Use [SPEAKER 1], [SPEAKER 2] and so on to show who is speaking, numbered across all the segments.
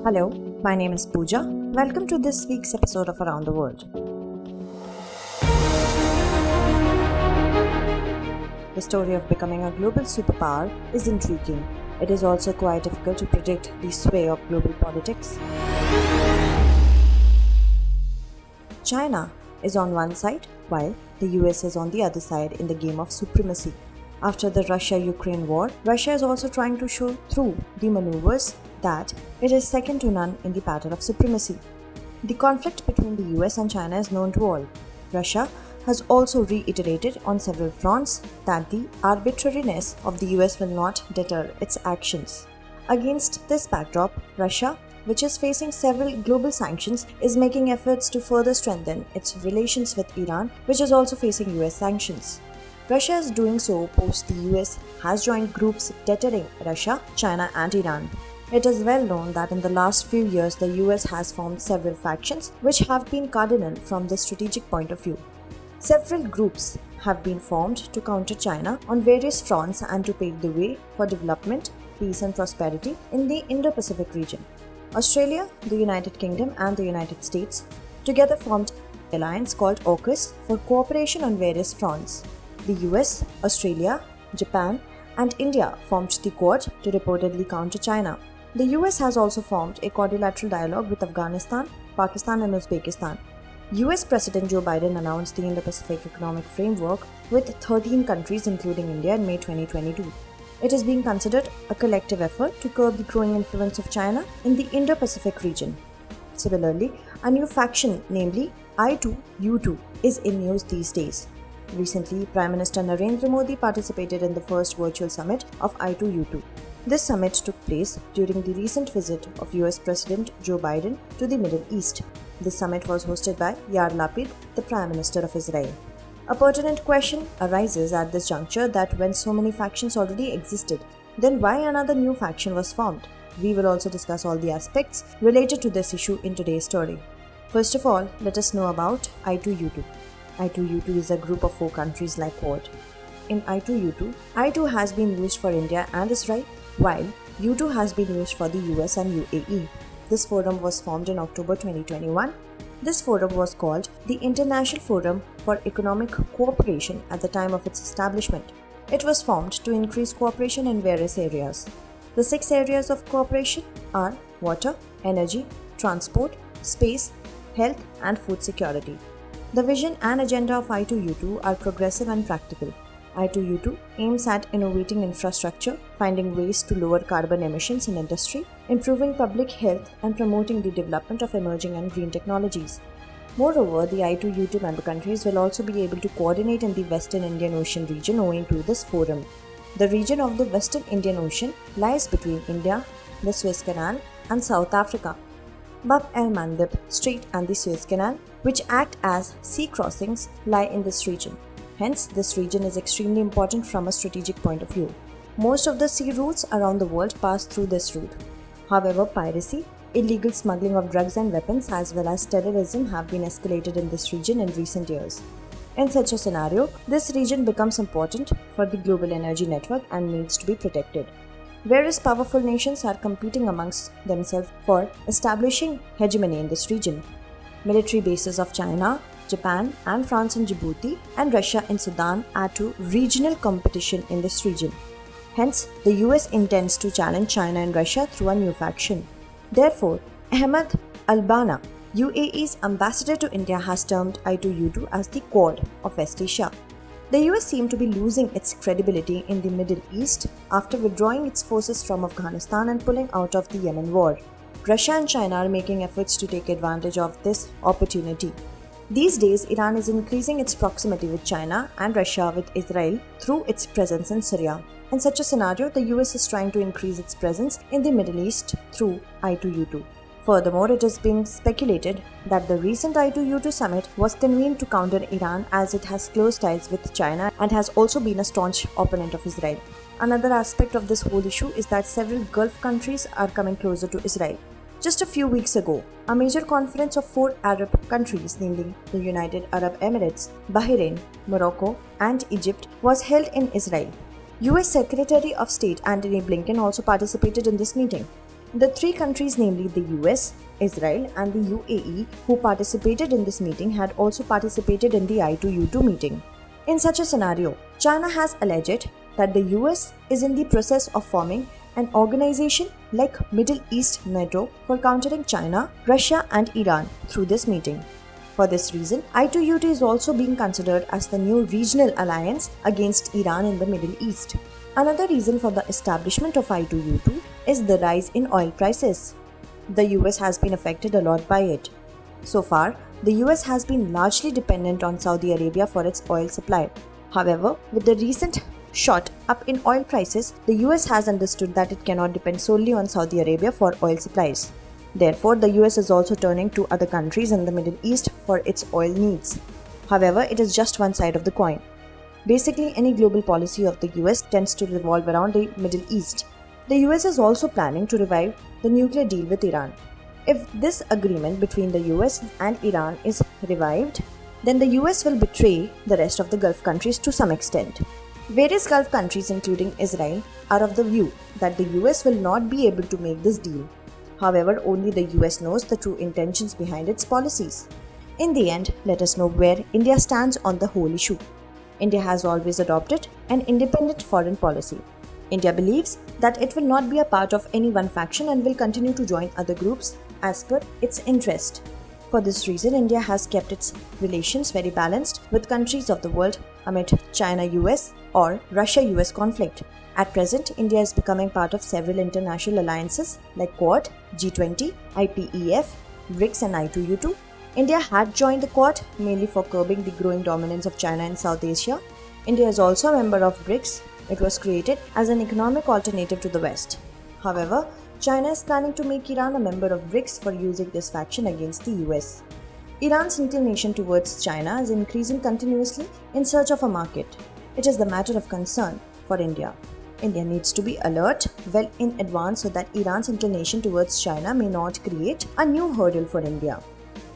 [SPEAKER 1] Hello, my name is Pooja. Welcome to this week's episode of Around the World. The story of becoming a global superpower is intriguing. It is also quite difficult to predict the sway of global politics. China is on one side, while the US is on the other side in the game of supremacy. After the Russia-Ukraine war, Russia is also trying to show through the maneuvers that it is second to none in the battle of supremacy. The conflict between the US and China is known to all. Russia has also reiterated on several fronts that the arbitrariness of the US will not deter its actions. Against this backdrop, Russia, which is facing several global sanctions, is making efforts to further strengthen its relations with Iran, which is also facing US sanctions. Russia is doing so post the US has joined groups deterring Russia, China and Iran. It is well known that in the last few years the US has formed several factions which have been cardinal from the strategic point of view. Several groups have been formed to counter China on various fronts and to pave the way for development, peace and prosperity in the Indo-Pacific region. Australia, the United Kingdom and the United States together formed an alliance called AUKUS for cooperation on various fronts. The US, Australia, Japan and India formed the Quad to reportedly counter China. The US has also formed a quadrilateral dialogue with Afghanistan, Pakistan and Uzbekistan. US President Joe Biden announced the Indo-Pacific Economic Framework with 13 countries including India in May 2022. It is being considered a collective effort to curb the growing influence of China in the Indo-Pacific region. Similarly, a new faction, namely I2U2, is in news these days. Recently, Prime Minister Narendra Modi participated in the first virtual summit of I2U2. This summit took place during the recent visit of US President Joe Biden to the Middle East. This summit was hosted by Yair Lapid, the Prime Minister of Israel. A pertinent question arises at this juncture that when so many factions already existed, then why another new faction was formed? We will also discuss all the aspects related to this issue in today's story. First of all, let us know about I2U2. I2U2 is a group of 4 countries like Quad. In I2U2, I2 has been used for India and Israel, while U2 has been used for the US and UAE. This forum was formed in October 2021. This forum was called the International Forum for Economic Cooperation at the time of its establishment. It was formed to increase cooperation in various areas. The 6 areas of cooperation are water, energy, transport, space, health and food security. The vision and agenda of I2U2 are progressive and practical. I2U2 aims at innovating infrastructure, finding ways to lower carbon emissions in industry, improving public health, and promoting the development of emerging and green technologies. Moreover, the I2U2 member countries will also be able to coordinate in the Western Indian Ocean region owing to this forum. The region of the Western Indian Ocean lies between India, the Suez Canal, and South Africa. Bab el-Mandeb Strait and the Suez Canal, which act as sea crossings, lie in this region. Hence, this region is extremely important from a strategic point of view. Most of the sea routes around the world pass through this route. However, piracy, illegal smuggling of drugs and weapons as well as terrorism have been escalated in this region in recent years. In such a scenario, this region becomes important for the global energy network and needs to be protected. Various powerful nations are competing amongst themselves for establishing hegemony in this region. Military bases of China, Japan and France in Djibouti and Russia in Sudan add to regional competition in this region. Hence, the US intends to challenge China and Russia through a new faction. Therefore, Ahmed Al-Banna, UAE's ambassador to India, has termed I2U2 as the Quad of West Asia. The US seemed to be losing its credibility in the Middle East after withdrawing its forces from Afghanistan and pulling out of the Yemen war. Russia and China are making efforts to take advantage of this opportunity. These days, Iran is increasing its proximity with China and Russia with Israel through its presence in Syria. In such a scenario, the US is trying to increase its presence in the Middle East through I2U2. Furthermore, it is being speculated that the recent I2U2 summit was convened to counter Iran as it has close ties with China and has also been a staunch opponent of Israel. Another aspect of this whole issue is that several Gulf countries are coming closer to Israel. Just a few weeks ago, a major conference of 4 Arab countries, namely the United Arab Emirates, Bahrain, Morocco, and Egypt, was held in Israel. US Secretary of State Antony Blinken also participated in this meeting. The three countries, namely the US, Israel, and the UAE, who participated in this meeting had also participated in the I2U2 meeting. In such a scenario, China has alleged that the US is in the process of forming an organization like Middle East NATO for countering China, Russia, and Iran through this meeting. For this reason, I2U2 is also being considered as the new regional alliance against Iran in the Middle East. Another reason for the establishment of I2U2 is the rise in oil prices. The US has been affected a lot by it. So far, the US has been largely dependent on Saudi Arabia for its oil supply. However, with the recent shot up in oil prices, the US has understood that it cannot depend solely on Saudi Arabia for oil supplies. Therefore, the US is also turning to other countries in the Middle East for its oil needs. However, it is just one side of the coin. Basically, any global policy of the US tends to revolve around the Middle East. The US is also planning to revive the nuclear deal with Iran. If this agreement between the US and Iran is revived, then the US will betray the rest of the Gulf countries to some extent. Various Gulf countries, including Israel, are of the view that the US will not be able to make this deal. However, only the US knows the true intentions behind its policies. In the end, let us know where India stands on the whole issue. India has always adopted an independent foreign policy. India believes that it will not be a part of any one faction and will continue to join other groups as per its interest. For this reason, India has kept its relations very balanced with countries of the world amid China-US or Russia-US conflict. At present, India is becoming part of several international alliances like Quad, G20, IPEF, BRICS and I2U2. India had joined the Quad mainly for curbing the growing dominance of China in South Asia. India is also a member of BRICS. It was created as an economic alternative to the West. However, China is planning to make Iran a member of BRICS for using this faction against the US. Iran's inclination towards China is increasing continuously in search of a market. It is the matter of concern for India. India needs to be alert well in advance so that Iran's inclination towards China may not create a new hurdle for India.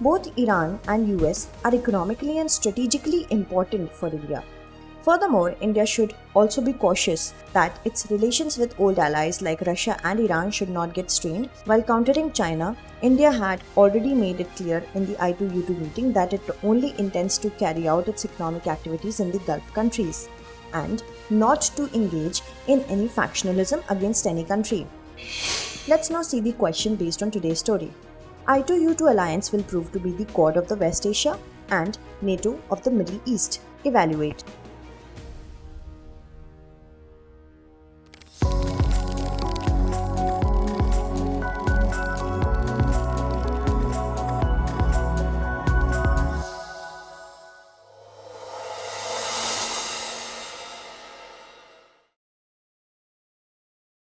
[SPEAKER 1] Both Iran and US are economically and strategically important for India. Furthermore, India should also be cautious that its relations with old allies like Russia and Iran should not get strained. While countering China, India had already made it clear in the I2U2 meeting that it only intends to carry out its economic activities in the Gulf countries and not to engage in any factionalism against any country. Let's now see the question based on today's story. I2U2 alliance will prove to be the Quad of the West Asia and NATO of the Middle East. Evaluate.